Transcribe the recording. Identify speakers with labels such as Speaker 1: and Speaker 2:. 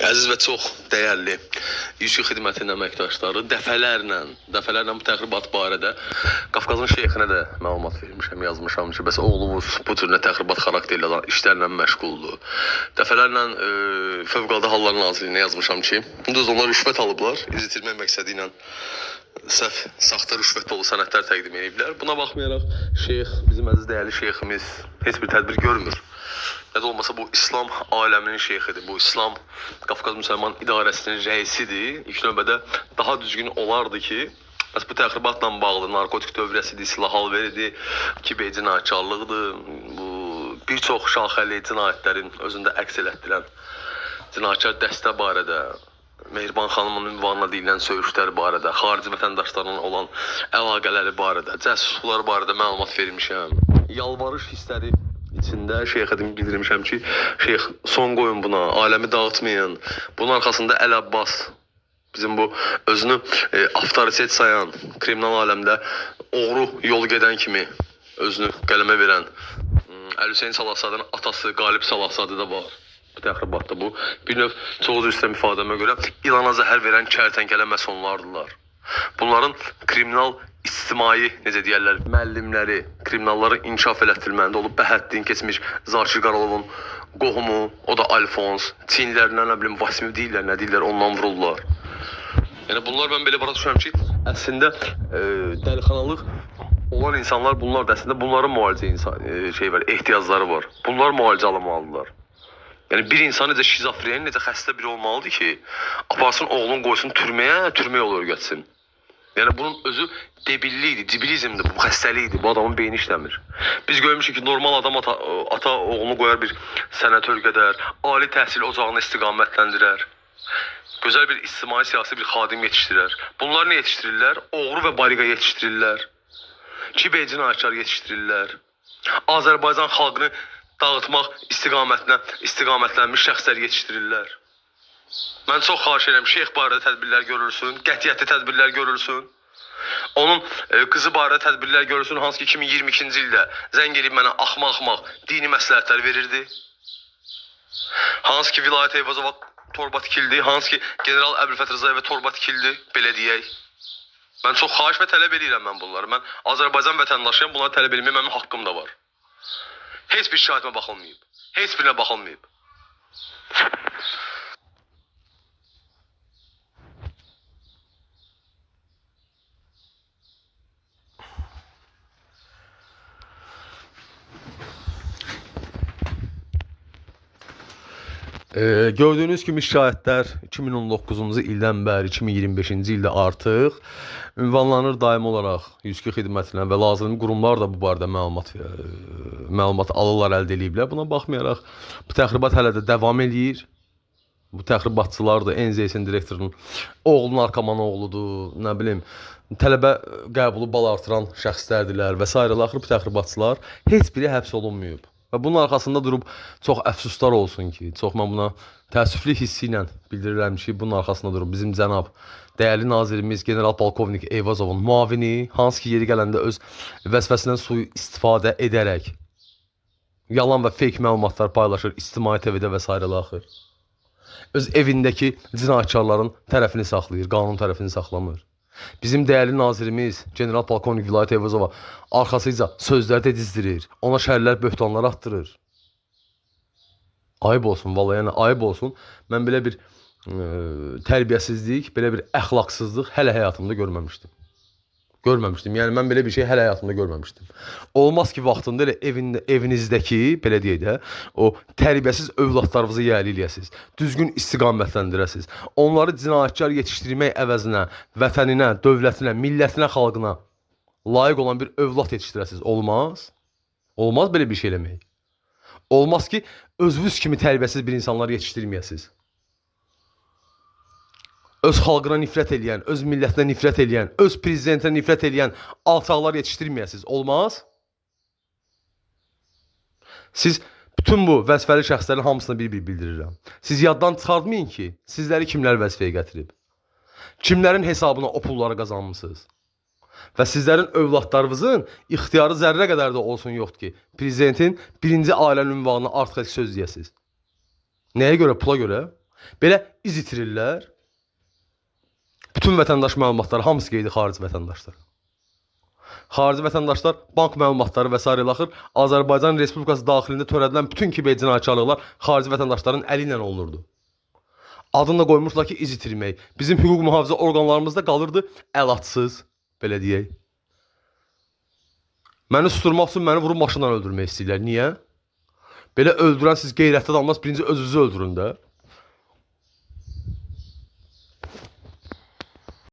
Speaker 1: Əziz və çox dəyərli Yüksək Xidmətin əməkdaşları dəfələrlə bu təxribat barədə Qafqazın şeyxinə də məlumat vermişəm, yazmışam ki, bəs oğlumuz bu cür təxribat xarakterli olan işlərlə məşğuldur. Dəfələrlə Fövqəladə Hallar Nazirliyinə yazmışam ki, düz onlar rüşvət alıblar, iz itirmək məqsədi ilə səhv, saxta rüşvət dolu sənədlər təqdim ediblər. Buna baxmayaraq şeyx, bizim əziz dəyərli şeyximiz heç bir tədbir görmür. Ya da olmasa bu İslam aləminin şeyxidir, bu İslam Qafqaz Müsəlman İdarəsinin rəisidir. İlk növbədə daha düzgün olardı ki, bəs bu təxribatla bağlı narkotik dövrəsidir, silah alveridir, kiber cinayətkarlıqdır, bu bir çox şaxəli cinayətlərin özündə əks elətdirən cinayətkar dəstə barədə, Mehriban xanımın ünvanına deyilən söyüşlər barədə, xarici vətəndaşlarla olan əlaqələri barədə, cəsusluqlar barədə məlumat vermişəm. Yalvarış hissləri içində şeyxə bildirmişəm ki, şeyx son qoyun buna, aləmi dağıtmayın. Bunun arxasında Əl Abbas, bizim bu özünü avtoritet sayan, kriminal aləmdə oğru yol gedən kimi özünü qələmə verən Əli Hüseyn Salahzadənin atası Qalib Salahzadə də var. Bu təxribatda bu bir növ çox üzr istəyirəm ifadəmə görə ilana zəhər verən kərtənkələ məsonlardılar. Bunların kriminal ictimai, necə deyərlər, müəllimləri, kriminalları inkişaf elətdirməndə olub Bəhəddin keçmiş Zakir Qaralovun qohumu, o da Alfons, Çinlərlə, nə bilim, Vasimiv deyirlər, nə deyirlər, ondan vururlar. Yəni bunlar mən belə başa düşürəm ki, əslində dəlixanalıq olan insanlar bunlar da əslində bunların müalicə ehtiyacları var. Bunlar müalicə almalıdırlar. Yəni bir insan necə şizofren, necə xəstə biri olmalıdır ki, aparsın oğlunu qoysun türməyə, türmə yolu öyrətsin. Yəni bunun özü debillikdir, cibilizmdir, bu xəstəlikdir, bu adamın beyni işləmir. Biz görmüşük ki, normal adam ata oğlunu qoyar bir sənətör qədər, ali təhsil ocağını istiqamətləndirər, gözəl bir ictimai siyasi bir xadim yetişdirər. Bunlar nə yetişdirirlər? Oğru və bariqa yetişdirirlər, kiber cinayətkar yetişdirirlər, Azərbaycan xalqını dağıtmaq istiqamətlənmiş şəxslər yetişdirirlər. Mən çox xahiş edirəm, şeyx barədə tədbirlər görülsün, qətiyyətli tədbirlər görülsün. Onun qızı barədə tədbirlər görülsün, hansı ki 2022-ci ildə zəng edib mənə axmaq dini məsləhətlər verirdi. Hansı ki Vilayət Eyvazova torba tikildi, hansı ki General Əbülfət Rızayevə torba tikildi, belə deyək. Mən çox xahiş və tələb edirəm mən bunları. Mən Azərbaycan vətəndaşıyam, bunları tələb etməyə mənim haqqım da var. Heç bir şahidimə baxılmayıb. Heç birinə baxılmayıb. Gördüyünüz kimi şikayətlər 2019-cu ildən bəri 2025-ci ildə artıq ünvanlanır daimi olaraq Yüksək Xidmətinə və lazımi qurumlar da bu barədə məlumat alırlar, əldə ediblər. Buna baxmayaraq bu təxribat hələ də davam edir. Bu təxribatçılar da NZS-in direktorunun oğlunun narkoman oğludur, nə bilim, tələbə qəbulu bal artıran şəxslərdilər və s. Axır bu təxribatçılar heç biri həbs olunmayıb. Və bunun arxasında durub çox əfsuslar olsun ki, çox mən buna təəssüflü hissi ilə bildirirəm ki, bunun arxasında durub bizim cənab dəyərli nazirimiz General Polkovnik Eyvazovun müavini, hansı ki yeri gələndə öz vəzifəsindən sui-istifadə edərək yalan və fake məlumatlar paylaşır ictimai TV-də və s. axır. Öz evindəki cinayətkarların tərəfini saxlayır, qanun tərəfini saxlamır. Bizim dəyərli nazirimiz General Polkovnik Vilayət Eyvazova arxasıca sözlər də dizdirir, ona şərlər, böhtanlar atdırır. Ayıb olsun, vallahi yəni ayıb olsun. Mən belə bir tərbiyəsizlik, belə bir əxlaqsızlıq hələ həyatımda görməmişdim. Yəni mən belə bir şey hələ həyatımda görməmişdim. Olmaz ki, vaxtında elə evinizdəki, belə deyək də, o tərbiyəsiz övladlarınızı yəli eləyəsiniz, düzgün istiqamətləndirəsiniz. Onları cinayətkar yetişdirmək əvəzinə, vətəninə, dövlətinə, millətinə, xalqına layiq olan bir övlad yetişdirəsiniz. Olmaz. Olmaz belə bir şey eləmək. Olmaz ki, özünüz kimi tərbiyəsiz bir insanları yetişdirməyəsiniz. Öz xalqına nifrət eləyən, öz millətinə nifrət eləyən, öz prezidentinə nifrət eləyən alçaqlar yetişdirməyəsiniz. Olmaz. Siz bütün bu vəzifəli şəxslərin hamısını bir-bir bildirirəm. Siz yaddan çıxartmayın ki, sizləri kimlər vəzifəyə gətirib. Kimlərin hesabına o pulları qazanmışsınız. Və sizlərin övladlarınızın ixtiyarı zərrə qədər də olsun yoxdur ki, prezidentin birinci ailənin ünvanına artıq söz deyəsiniz. Nəyə görə? Pula görə? Belə iz itirirlər. Bütün vətəndaş məlumatları hamısı qeydi xarici vətəndaşlar. Xarici vətəndaşlar bank məlumatları və s. axır Azərbaycan Respublikası daxilində törədilən bütün kiber cinayətkarlıqlar xarici vətəndaşların əli ilə olunurdu. Adını da qoymuşlar ki, iz itirmək. Bizim hüquq mühafizə orqanlarımızda qalırdı əlatsız, belə deyək. Məni susturmaq üçün məni vurub maşından öldürmək istəyirlər. Niyə? Belə öldürən siz qeyrətli adamlar birinci özünüzü öldürün də.